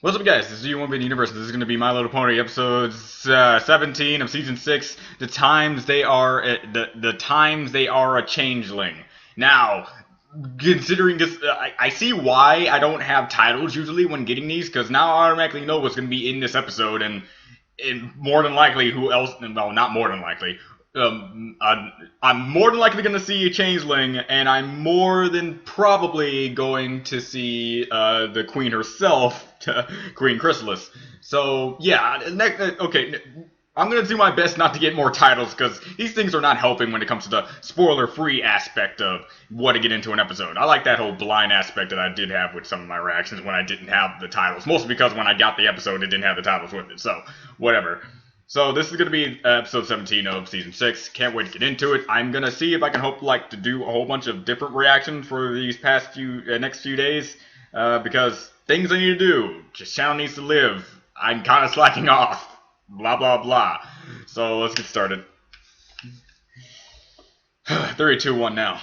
What's up, guys? This is U1 Universe. This is going to be My Little Pony episode 17 of season 6. The times they are a changeling. Now, considering this, I see why I don't have titles usually when getting these, because now I automatically know what's going to be in this episode, and more than likely, who else? Well, not more than likely. I'm more than likely going to see a changeling, and I'm more than probably going to see the queen herself, Queen Chrysalis. So yeah, okay, I'm going to do my best not to get more titles, because these things are not helping when it comes to the spoiler-free aspect of what to get into an episode. I like that whole blind aspect that I did have with some of my reactions when I didn't have the titles, mostly because when I got the episode, it didn't have the titles with it, so whatever. So this is going to be episode 17 of season 6. Can't wait to get into it. I'm going to see if I can to do a whole bunch of different reactions for these next few days. Because things I need to do. Just channel needs to live. I'm kind of slacking off. Blah, blah, blah. So let's get started. 3, 2, 1 now.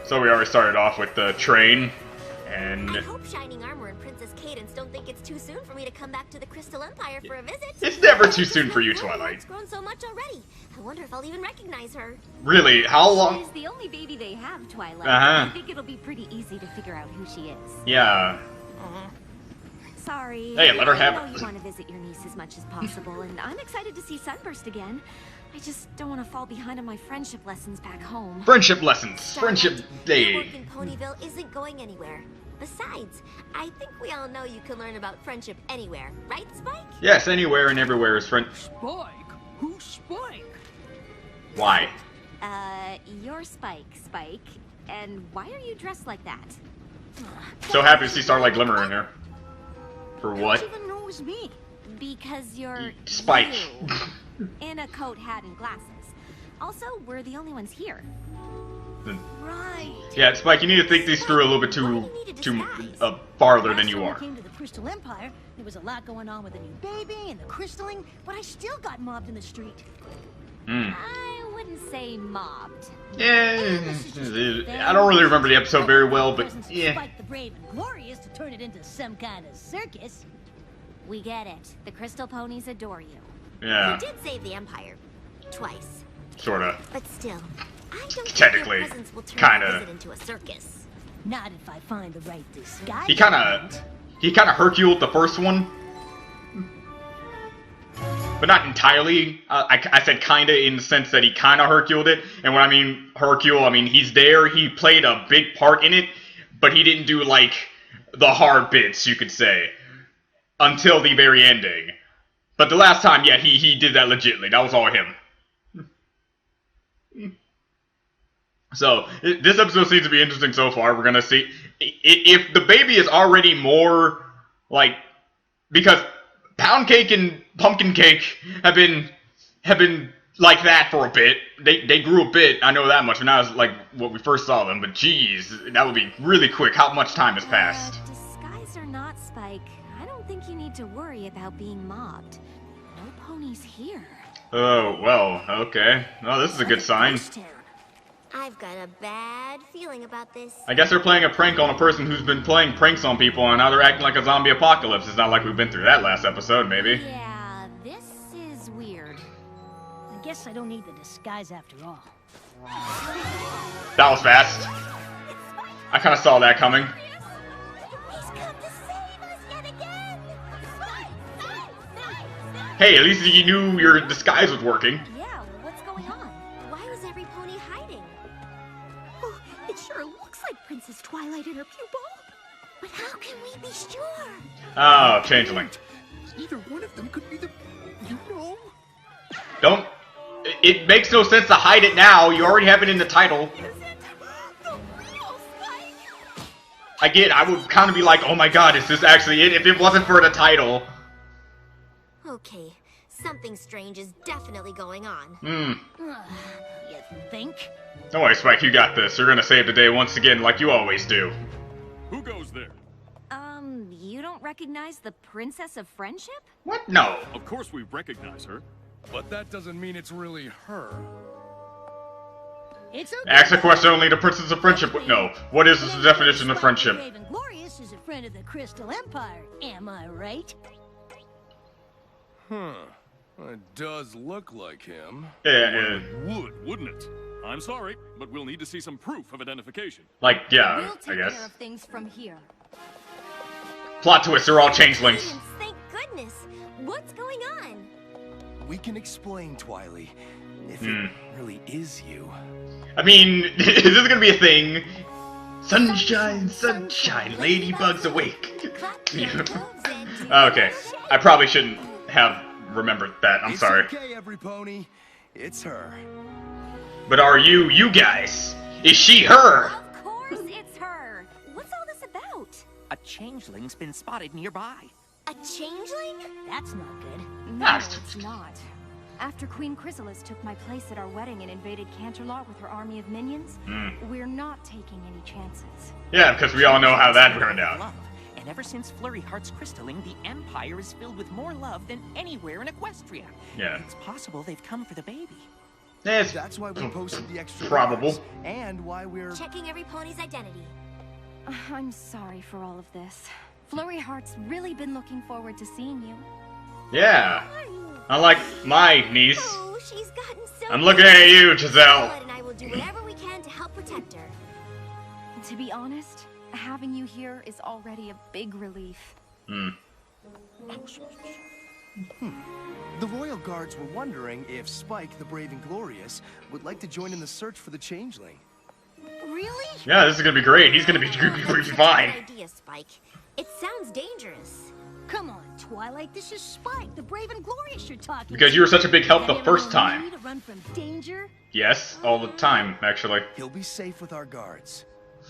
So we already started off with the train. And I hope Shining Armor and Princess Cadence don't think it's too soon for me to come back to the Crystal Empire for a visit. It's never too soon for you, Twilight. It's grown so much already. I wonder if I'll even recognize her. Really? How long? She's the only baby they have, Twilight. Uh-huh. I think it'll be pretty easy to figure out who she is. Yeah. Sorry. Hey, let her have I know it. you want to visit your niece as much as possible, and I'm excited to see Sunburst again. I just don't want to fall behind on my friendship lessons back home. Friendship lessons. Friendship Your day. work in Ponyville isn't going anywhere. Besides, I think we all know you can learn about friendship anywhere, right, Spike? Yes, anywhere and everywhere is friend. Spike? Who's Spike? Why? You're Spike, Spike. And why are you dressed like that? So happy to see Starlight Glimmer in here. For what? How'd you even know it was me? Because you're Spike. you, in a coat, hat, and glasses. Also, we're the only ones here. Right. Yeah, Spike, you need to think these through a little bit farther than you Last time I are. came to the Crystal Empire, there was a lot going on with the new baby and the crystalling, but I still got mobbed in the street. I wouldn't say mobbed. Yeah, I don't really remember the episode very well, but Presence of yeah. Spike the Brave and Glorious to turn it into some kind of circus. We get it. The Crystal Ponies adore you. Yeah, You did save the Empire. Twice. sorta. But still, I don't Technically, think your presence will turn kinda. the visit into a circus. Not if I find the right disguise. He kinda Herculed the first one. But not entirely. I said kinda in the sense that he kinda Herculed it. And when I mean Hercule, I mean he's there, he played a big part in it, but he didn't do, like, the hard bits, you could say. Until the very ending. But the last time, yeah, he did that legitimately. That was all him. So, this episode seems to be interesting so far. We're gonna see if the baby is already more, like, because Pound Cake and Pumpkin Cake have been like that for a bit. They grew a bit, I know that much, when I was, like, when we first saw them, but geez, that would be really quick. How much time has passed? Disguise or not, Spike, I don't think you need to worry about being mobbed. No ponies here. Oh, well, okay. Well, this is a good sign. I've got a bad feeling about this. I guess they're playing a prank on a person who's been playing pranks on people, and now they're acting like a zombie apocalypse. It's not like we've been through that last episode, maybe. Yeah, this is weird. I guess I don't need the disguise after all. That was fast. I kind of saw that coming. He's come to save us yet again! Hey, at least you knew your disguise was working. Yeah, what's going on? Why was every pony hiding? Oh, it sure looks like Princess Twilight and her pupil. But how can we be sure? Oh, Changeling. Either one of them could be the... you know? Don't... It makes no sense to hide it now. You already have it in the title. Is it the real Spike? I would kind of be like, oh my god, is this actually it? If it wasn't for the title. Okay, something strange is definitely going on. You think? Don't worry, Spike, you got this. You're gonna save the day once again like you always do. Who goes there? You don't recognize the Princess of Friendship? What? No. Of course we recognize her. But that doesn't mean it's really her. It's okay. Ask the question only the Princess of Friendship would know. What is the definition of friendship? Brave and Glorious This is a friend of the Crystal Empire, am I right? Huh. It does look like him. Yeah, Would, wouldn't it? I'm sorry, but we'll need to see some proof of identification. like, yeah, We'll I take guess. care of things from here. Plot twist, they're all changelings. Aliens, thank goodness. What's going on? We can explain, Twily, if it really is you. I mean, is this gonna be a thing? Sunshine, sunshine, ladybugs awake. Clap your hooves and do Okay, the I probably shouldn't have remembered that. I'm It's sorry. okay, every pony. It's her. But are you guys? Is she her? Of course it's her. What's all this about? A changeling's been spotted nearby. A changeling? That's not good. No, Ah, it's not. After Queen Chrysalis took my place at our wedding and invaded Canterlot with her army of minions, we're not taking any chances. Yeah, because we all know how that turned out. Love. And ever since Flurry Heart's crystalling, the Empire is filled with more love than anywhere in Equestria. Yeah. It's possible they've come for the baby. It's That's why we posted the extra probable. cards, and why we're... Checking every pony's identity. I'm sorry for all of this. Flurry Heart's really been looking forward to seeing you. Yeah. Unlike my niece. Oh, she's gotten so I'm looking at you, Giselle. Bud and I will do whatever we can to help protect her. To be honest, having you here is already a big relief. The Royal Guards were wondering if Spike, the Brave and Glorious, would like to join in the search for the Changeling. Really? Yeah, this is gonna be great. He's gonna be fine. Good idea, Spike. It sounds dangerous. Come on, Twilight. This is Spike, the Brave and Glorious you're talking Because to. you were such a big help the Have you first ever time. known me to run from danger? Yes, all the time, actually. He'll be safe with our guards.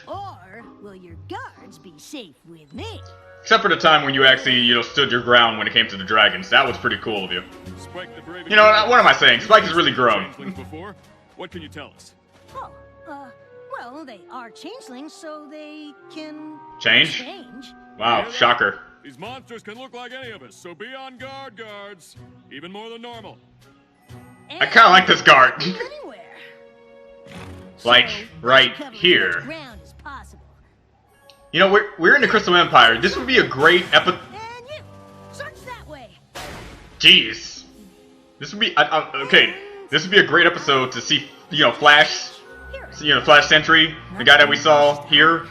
Or will your guards be safe with me? Except for the time when you actually, stood your ground when it came to the dragons. That was pretty cool of you. Spike the Brave. You know, what am I saying? Spike has really grown. Changelings before. What can you tell us? Oh, well, they are changelings, so they can Change? change. Wow, shocker. These monsters can look like any of us, so be on guard, guards. Even more than normal. I kind of like this guard. Anywhere. Like, right cover as here. much ground as possible. You know, we're in the Crystal Empire. This would be a great And you, search that way. Jeez. This would be... okay, this would be a great episode to see, Flash... Flash Sentry, the guy that we saw here.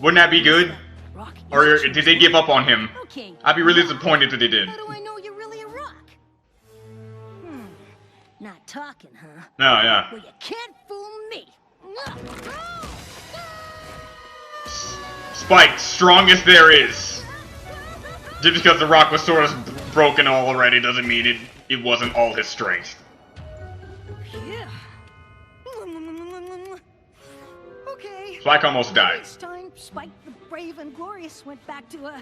Wouldn't that be good? Rock is Or a did they changeling. give up on him? Okay. I'd be really disappointed if they did. How do I know you're really a rock? Not talking, huh? No, yeah. Well, you can't fool me. Spike, strongest there is. Just because the rock was sort of broken already doesn't mean it wasn't all his strength. Yeah. Okay. Spike almost died. It's time Spike the Brave and Glorious went back to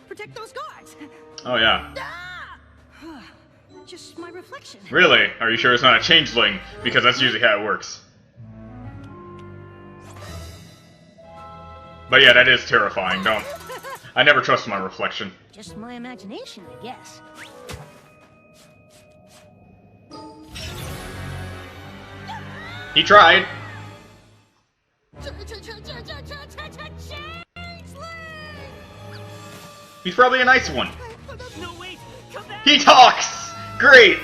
protect those guards. Oh yeah. Ah! Just my reflection. Really? Are you sure it's not a changeling? Because that's usually how it works. But yeah, that is terrifying. Don't. I never trust my reflection. Just my imagination, I guess. He tried. He's probably a nice one. No, wait! Come back! He talks! Great!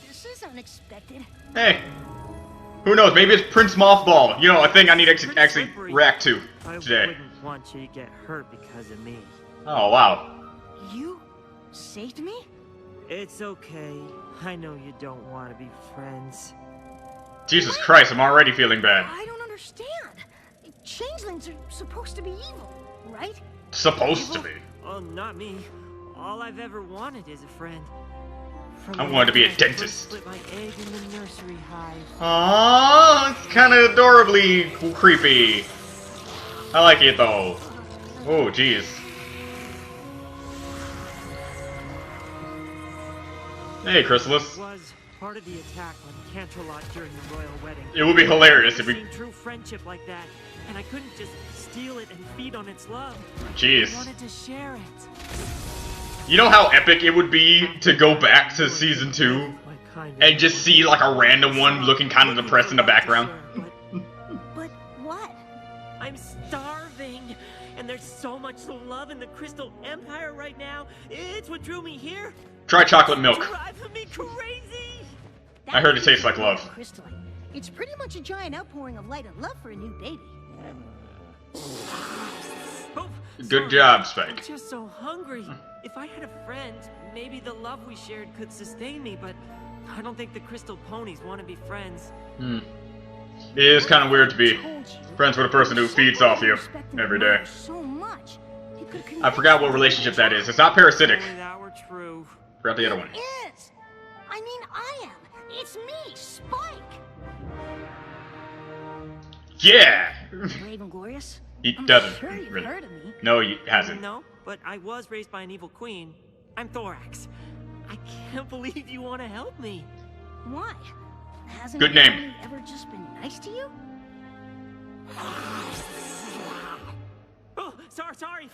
This is unexpected. Hey. Who knows? Maybe it's Prince Mothball. A thing I need to actually react to I today. wouldn't want you to get hurt because of me. Oh, wow. You saved me? It's okay. I know you don't want to be friends. Jesus Christ, I'm already feeling bad. I don't understand. Changelings are supposed to be evil, right? Supposed to be. Oh, not me. All I've ever wanted is a friend. From I the wanted to be a moment I first dentist. Split my egg in the nursery hive. Aww, it's kind of adorably creepy. I like it though. Oh, jeez. Hey, Chrysalis. Was part of the attack on Canterlot during the royal wedding. It would be hilarious if I've we... seen true friendship like that, and I couldn't just steal it and feed on its love. I Jeez. wanted to share it. You know how epic it would be to go back to Season 2? My kind of. And just see like a random one looking kind of depressed in the background. But what? I'm starving, and there's so much love in the Crystal Empire right now. It's what drew me here. Try chocolate milk. It's driving me crazy. I heard it tastes like love. Crystalline. It's pretty much a giant outpouring of light and love for a new baby. Oh, Good job, Spike. I'm just so hungry. If I had a friend, maybe the love we shared could sustain me, but I don't think the Crystal Ponies want to be friends. It is kind of weird to be friends with a person who feeds off you every day. So much. I forgot what relationship that is. It's not parasitic. Only that were true. Forgot the other one. It is. I mean, I am. It's me, Spike. Yeah! Brave and glorious. He I'm doesn't. Sure you've Really. heard of me. No, he hasn't. No, but I was raised by an evil queen. I'm Thorax. I can't believe you want to help me. Why? Hasn't Good name. anybody ever just been nice to you? Oh, sorry.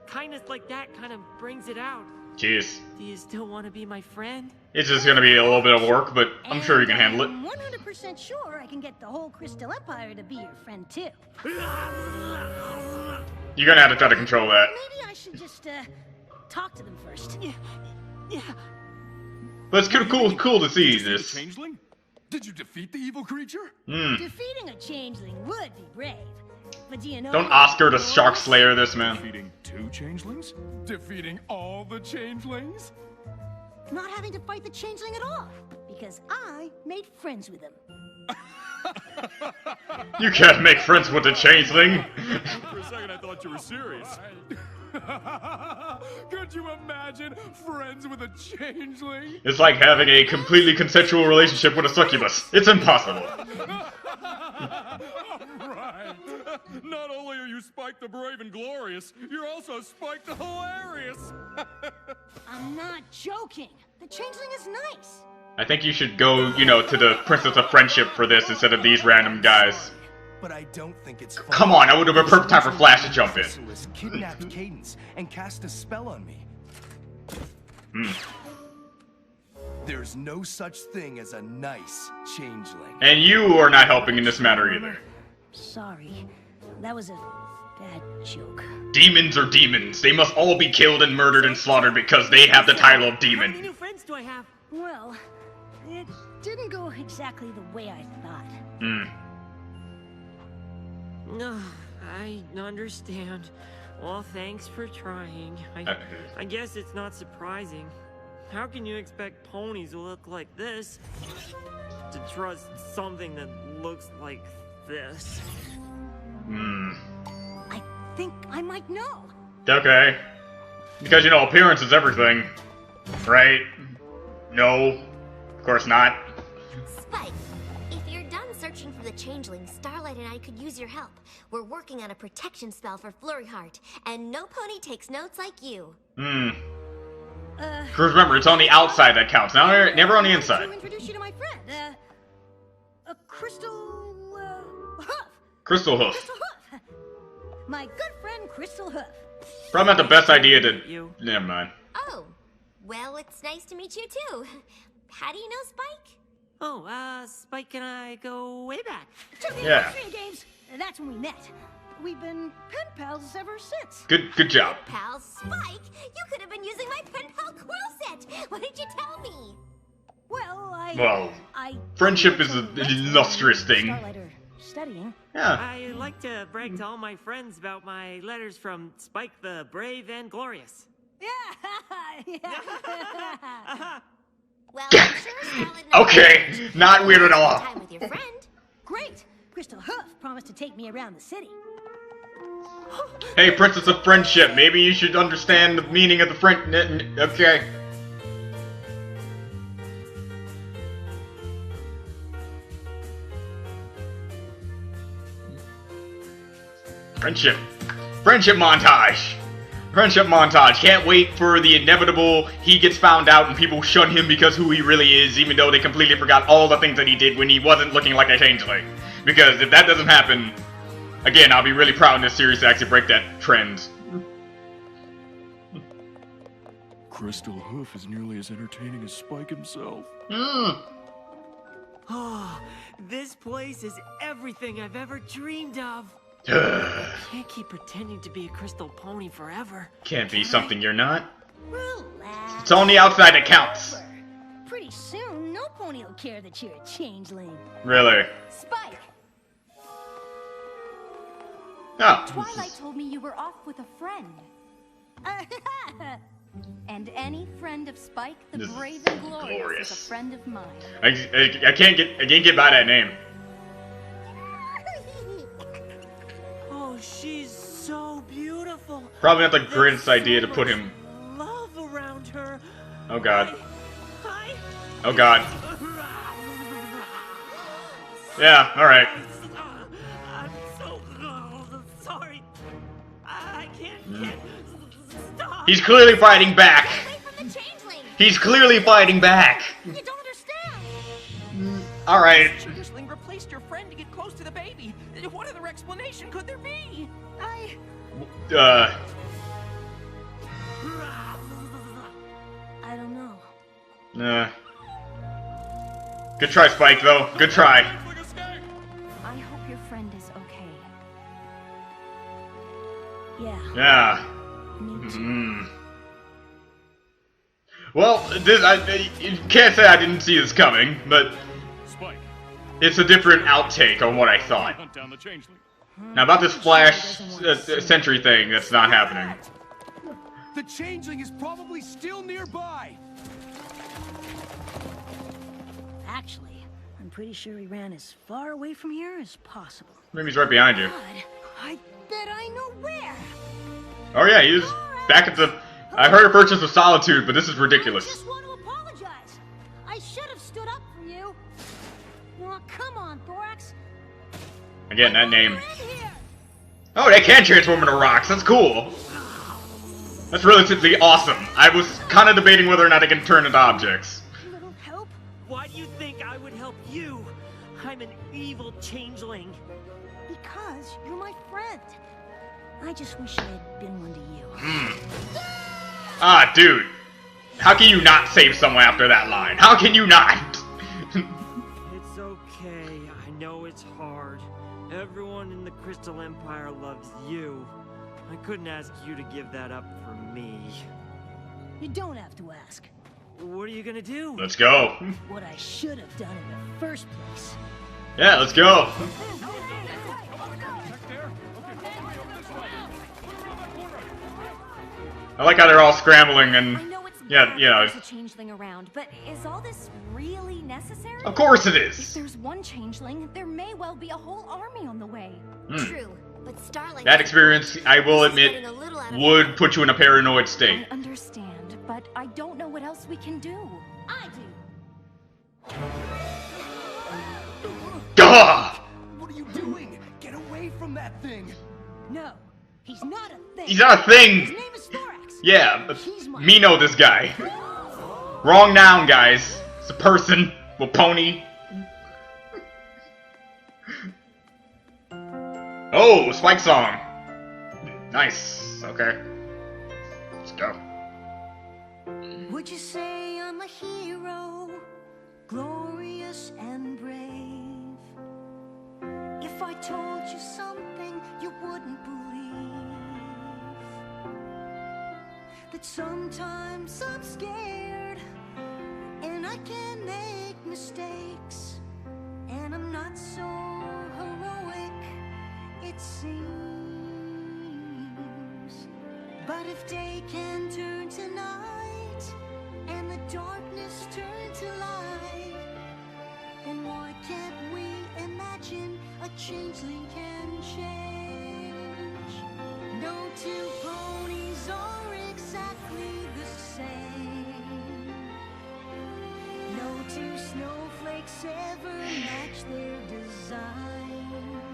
Kindness like that kind of brings it out. Jeez. Do you still want to be my friend? It's just gonna be a little bit of work, but I'm sure you can handle it. I'm 100% sure I can get the whole Crystal Empire to be your friend too. You're gonna have to try to control that. Maybe I should just talk to them first. Yeah. But it's cool to see Did you see this. the Changeling? Did you defeat the evil creature? Defeating a changeling would be brave. But do you know? Don't Oscar the Shark Slayer this, man. Defeating 2 changelings? Defeating all the changelings? Not having to fight the changeling at all, because I made friends with him. You can't make friends with a changeling. For a second, I thought you were serious. Could you imagine friends with a changeling? It's like having a completely consensual relationship with a succubus. It's impossible. Right. Not only are you Spike the Brave and Glorious, you're also Spike the Hilarious. I'm not joking. The changeling is nice. I think you should go, to the Princess of Friendship for this instead of these random guys. But I don't think it's fun. Come on, I would have been a perfect time for Flash to jump in. Chrysalis kidnapped Cadence and cast a spell on me. There's no such thing as a nice changeling. And you are not helping in this matter either. Sorry. That was a bad joke. Demons are demons. They must all be killed and murdered and slaughtered because they have the title of How many demon. new friends do I have? Well, it didn't go exactly the way I thought. No, I understand. Well, thanks for trying. I guess it's not surprising. How can you expect ponies who look like this to trust something that looks like this? I think I might know. Okay. Because, appearance is everything. Right? No. Of course not. Spike, if you're done searching for the changeling, Starlight and I could use your help. We're working on a protection spell for Flurry Heart, and no pony takes notes like you. Because remember, it's on the outside that counts, never on the inside. To introduce you to my friend, a Crystal Hoof. Crystal Hoof. Crystal Hoof. My good friend Crystal Hoof. Probably not the best idea to... Never mind. Oh, well, it's nice to meet you too. How do you know Spike? Oh, Spike and I go way back. To the Yeah. Equestrian Games. That's when we met. We've been pen pals ever since. Good job. Pal Spike, you could have been using my pen pal quill set. Why didn't you tell me? Well, I friendship is an illustrious thing. Starlight are studying. Yeah. I like to brag to all my friends about my letters from Spike the Brave and Glorious. Yeah. Well, I'm sure Starlight and I Okay, will not weird at all. time with your friend. Great. Crystal Hoof promised to take me around the city. Hey, Princess of Friendship, maybe you should understand the meaning of the friend... Okay. Friendship. Friendship montage. Friendship montage. Can't wait for the inevitable he gets found out and people shun him because who he really is, even though they completely forgot all the things that he did when he wasn't looking like a changeling. Because if that doesn't happen, again, I'll be really proud in this series to actually break that trend. Crystal Hoof is nearly as entertaining as Spike himself. Oh, this place is everything I've ever dreamed of. I can't keep pretending to be a crystal pony forever. Can't be something you're not. Relax. It's on the outside that counts. Pretty soon, no pony will care that you're a changeling. Really? Spike! Oh. Twilight told me you were off with a friend. And any friend of Spike the This Brave is and Glorious is a friend of mine. I can't get by that name. Oh, she's so beautiful. Probably not the There's greatest so idea to put much him. love around her. Oh God. Hi. Oh God. Yeah. All right. I'm so sorry. I can't stop. He's clearly fighting back. Away from the changeling! He's clearly fighting back. You don't understand. All right. Changeling replaced your friend to get close to the baby. What other explanation could there be? I don't know. Good try, Spike. Though. Good try. I hope your friend is okay. Yeah. Yeah. Me too. Well, you can't say I didn't see this coming, but Spike, it's a different outtake on what I thought. hunt down the changeling. Now about this Flash Sentry thing, that's not happening. The changeling is probably still nearby. Actually, I'm pretty sure he ran as far away from here as possible. Maybe he's right behind you. God, I bet I know where. Oh yeah, he's back at the... I heard of Purchase of Solitude, but this is I ridiculous. just want to apologize. I should have stood up for you. Oh, come on, Thorax. Again, that name. You're in here. Oh, they can transform into rocks. That's cool. That's relatively awesome. I was kind of debating whether or not I can turn into objects. Little help? Why do you think I would help you? I'm an evil changeling. Because you're my friend. I just wish I had been one to you. Ah, dude. How can you not save someone after that line? How can you not? It's okay. I know it's hard. Everyone in the Crystal Empire loves you. I couldn't ask you to give that up for me. You don't have to ask. What are you gonna do? Let's go. What I should have done in the first place. Yeah, let's go. I like how they're all scrambling I and... know it's Yeah, bad yeah. there's a changeling around, but is all this really necessary? Of course it If is. there's one changeling, there may well be a whole army on the way. True, but Starlight... That experience, I will This is admit, getting a little out of would hand. put you in a paranoid state. I understand, but I don't know what else we can do. I do. Gah! What are you doing? Get away from that thing. No, he's not a thing. He's not a His thing! name is Thorax. Yeah, but He's my... me know this guy. Wrong noun, guys. It's a person. Well, pony. Oh, Spike song. Nice. Okay. Let's go. Would you say I'm a hero, glorious and brave? If I told you something you wouldn't believe, that sometimes I'm scared and I can make mistakes, and I'm not so heroic, it seems. But if day can turn to night and the darkness turn to light, then why can't we imagine a changeling can change? No two ponies are exactly the same. No two snowflakes ever match their design.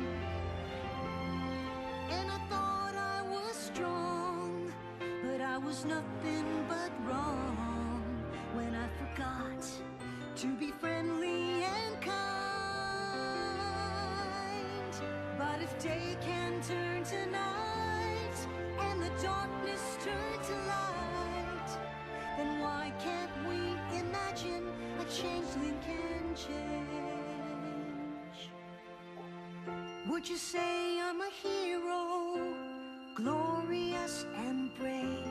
And I thought I was strong, but I was nothing but wrong when I forgot to be friendly and kind. But if day can turn to night and the darkness turn to light, can't we imagine a changeling can change? Would you say I'm a hero, glorious and brave?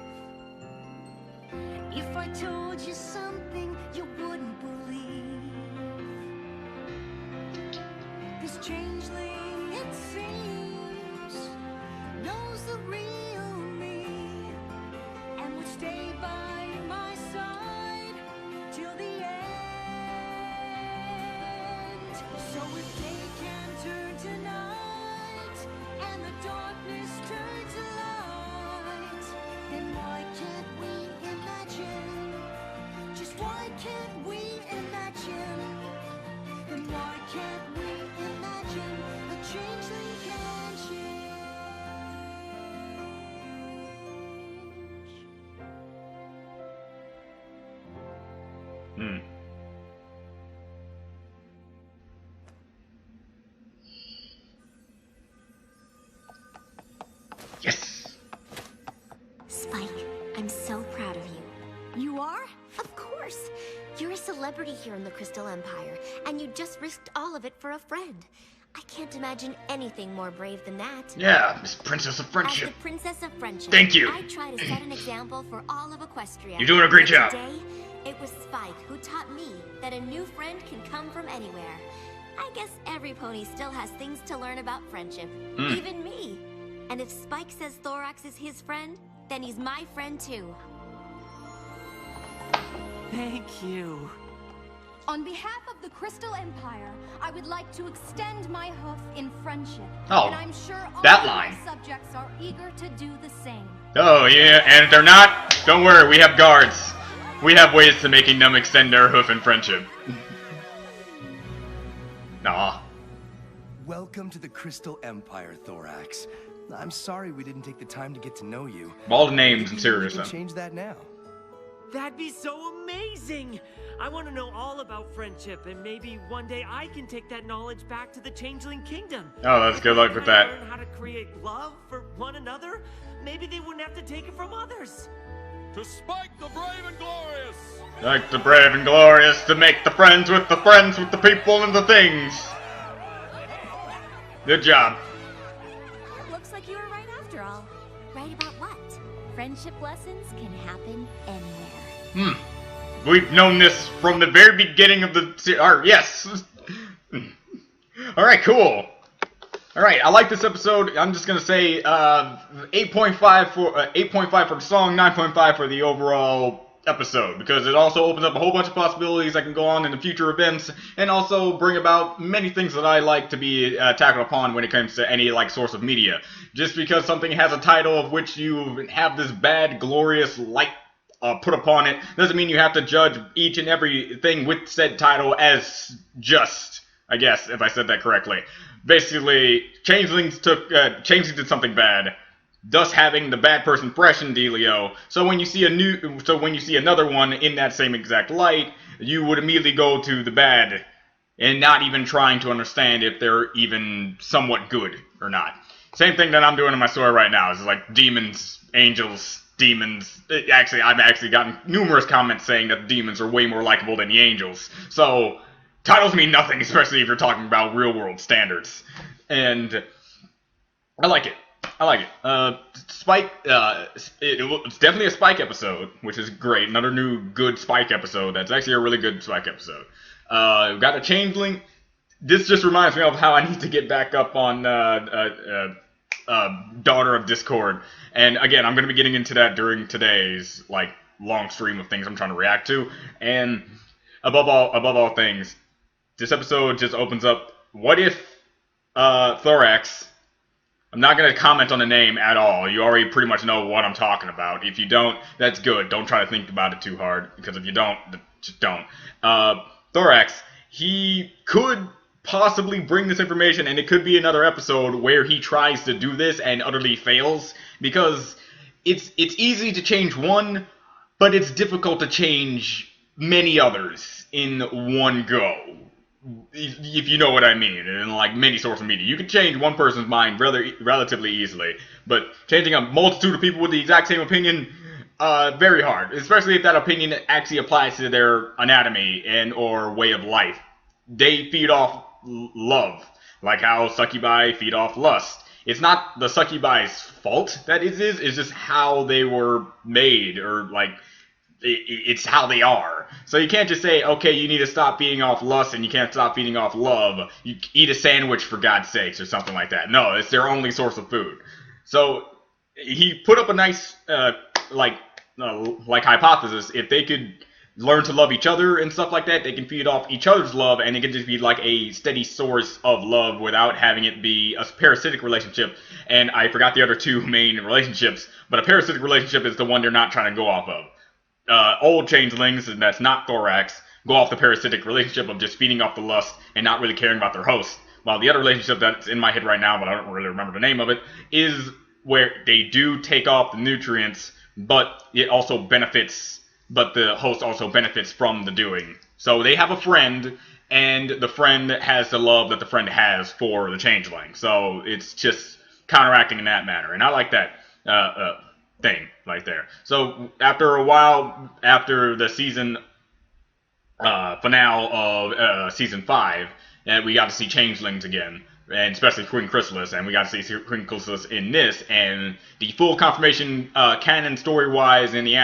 If I told you something you wouldn't believe, this changeling, it seems, knows the real me and would stay by my side till the end. So if day can turn to night and the darkness turn to light, then why can't we imagine? Just why can't we imagine? Then why can't we imagine a changeling can change? Yes. Spike, I'm so proud of you. You are? Of course. You're a celebrity here in the Crystal Empire, and you just risked all of it for a friend. I can't imagine anything more brave than that. Yeah, Miss Princess of Friendship. As the Princess of Friendship, Thank you. I try to set an example for all of Equestria. You're doing a great But job. Today, it was Spike who taught me that a new friend can come from anywhere. I guess every pony still has things to learn about friendship, even me. And if Spike says Thorax is his friend, then he's my friend too. Thank you. On behalf of the Crystal Empire, I would like to extend my hoof in friendship. Oh, and I'm sure all that of line. my subjects are eager to do the same. Oh, yeah, and if they're not, don't worry, we have guards. We have ways to making them extend their hoof in friendship. Nah. Welcome to the Crystal Empire, Thorax. I'm sorry we didn't take the time to get to know you. All the names and Maybe serious we can stuff. change that now. That'd be so amazing! I want to know all about friendship, and maybe one day I can take that knowledge back to the Changeling Kingdom. Oh, that's good luck with If I that. learn how to create love for one another, maybe they wouldn't have to take it from others. To Spike the Brave and Glorious! Like the brave and glorious to make the friends with the people and the things. Good job. Looks like you were right after all. Right about what? Friendship lessons can happen anywhere. We've known this from the very beginning of the series. Yes. All right, cool. All right, I like this episode. I'm just gonna say 8.5 for the song, 9.5 for the overall episode, because it also opens up a whole bunch of possibilities that can go on in the future events, and also bring about many things that I like to be tackled upon when it comes to any like source of media. Just because something has a title of which you have this bad, glorious light put upon it, doesn't mean you have to judge each and everything with said title as just, I guess, if I said that correctly. Basically, Changeling did something bad, thus having the bad person fresh in dealio. So when you see another one in that same exact light, you would immediately go to the bad, and not even trying to understand if they're even somewhat good or not. Same thing that I'm doing in my story right now. Is like demons, angels, demons. Actually, I've actually gotten numerous comments saying that the demons are way more likable than the angels. So titles mean nothing, especially if you're talking about real-world standards. And I like it. Spike, it's definitely a Spike episode, which is great. Another new good Spike episode. That's actually a really good Spike episode. We've got a Changeling. This just reminds me of how I need to get back up on Daughter of Discord. And again, I'm going to be getting into that during today's like long stream of things I'm trying to react to. And above all things, this episode just opens up, what if Thorax, I'm not going to comment on the name at all. You already pretty much know what I'm talking about. If you don't, that's good. Don't try to think about it too hard, because if you don't, just don't. Thorax, he could possibly bring this information, and it could be another episode where he tries to do this and utterly fails, because it's easy to change one, but it's difficult to change many others in one go. If you know what I mean, in like many sorts of media. You can change one person's mind relatively easily, but changing a multitude of people with the exact same opinion, very hard, especially if that opinion actually applies to their anatomy and or way of life. They feed off love, like how succubi feed off lust. It's not the succubi's fault that it is, it's just how they were made, or like, it's how they are. So you can't just say, okay, you need to stop feeding off lust and you can't stop feeding off love. You eat a sandwich for God's sakes or something like that. No, it's their only source of food. So he put up a nice, like hypothesis. If they could learn to love each other and stuff like that, they can feed off each other's love, and it can just be like a steady source of love without having it be a parasitic relationship. And I forgot the other two main relationships, but a parasitic relationship is the one they're not trying to go off of. Old changelings, and that's not Thorax, go off the parasitic relationship of just feeding off the lust and not really caring about their host. While the other relationship that's in my head right now, but I don't really remember the name of it, is where they do take off the nutrients, but it also benefits, but the host also benefits from the doing. So they have a friend, and the friend has the love that the friend has for the changeling. So it's just counteracting in that manner, and I like that thing right there. So after a while, after the season finale of season 5, we got to see changelings again, and especially Queen Chrysalis, and we got to see Queen Chrysalis in this, and the full confirmation canon story-wise in the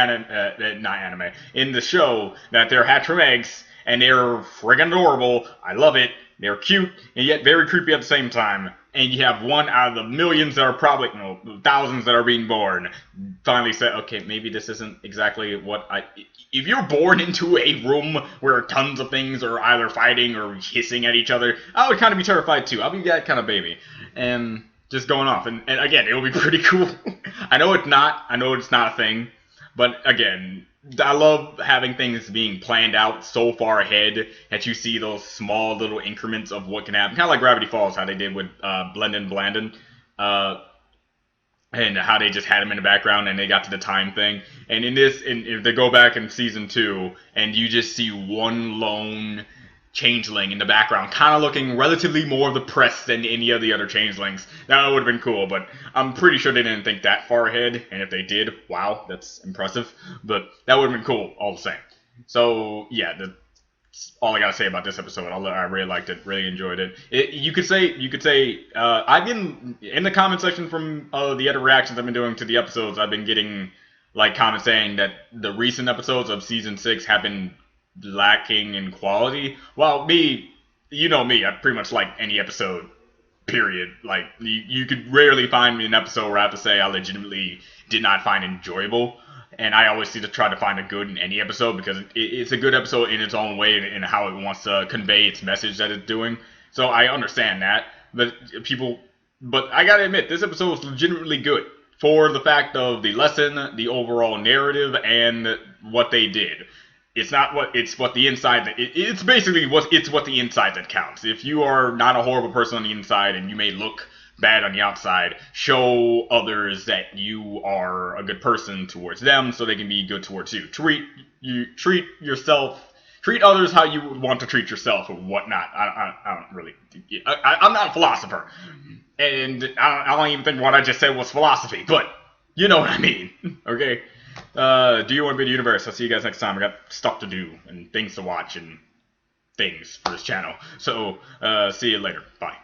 in the show, that they're hatch from eggs, and they're friggin' adorable. I love it. They're cute, and yet very creepy at the same time. And you have one out of the millions that are probably, thousands that are being born, finally said, okay, maybe this isn't exactly what I... If you're born into a room where tons of things are either fighting or hissing at each other, I would kind of be terrified too. I'll be that kind of baby. And just going off. And again, it will be pretty cool. I know it's not a thing. But again, I love having things being planned out so far ahead that you see those small little increments of what can happen. Kind of like Gravity Falls, how they did with Blendin Blandin. And how they just had him in the background and they got to the time thing. And in this, if they go back in season 2, and you just see one lone changeling in the background, kind of looking relatively more depressed than any of the other changelings, that would have been cool. But I'm pretty sure they didn't think that far ahead, and if they did, wow, that's impressive. But that would have been cool all the same. So yeah, that's all I gotta say about this episode. I really liked it, really enjoyed it. You could say I've been in the comment section from the other reactions I've been doing to the episodes. I've been getting like comments saying that the recent episodes of season 6 have been lacking in quality. Well, me, you know me, I pretty much like any episode, period. Like, you could rarely find me an episode where I have to say I legitimately did not find enjoyable. And I always see to try to find a good in any episode, because it's a good episode in its own way and how it wants to convey its message that it's doing. So I understand that. But I gotta admit, this episode was legitimately good for the fact of the lesson, the overall narrative, and what they did. It's what the inside. It's basically what the inside that counts. If you are not a horrible person on the inside and you may look bad on the outside, show others that you are a good person towards them, so they can be good towards you. Treat others how you would want to treat yourself, or whatnot. I don't really. I'm not a philosopher, and I don't even think what I just said was philosophy. But you know what I mean, okay? Do you want to be the universe? I'll see you guys next time. I got stuff to do and things to watch and things for this channel. So see you later. Bye.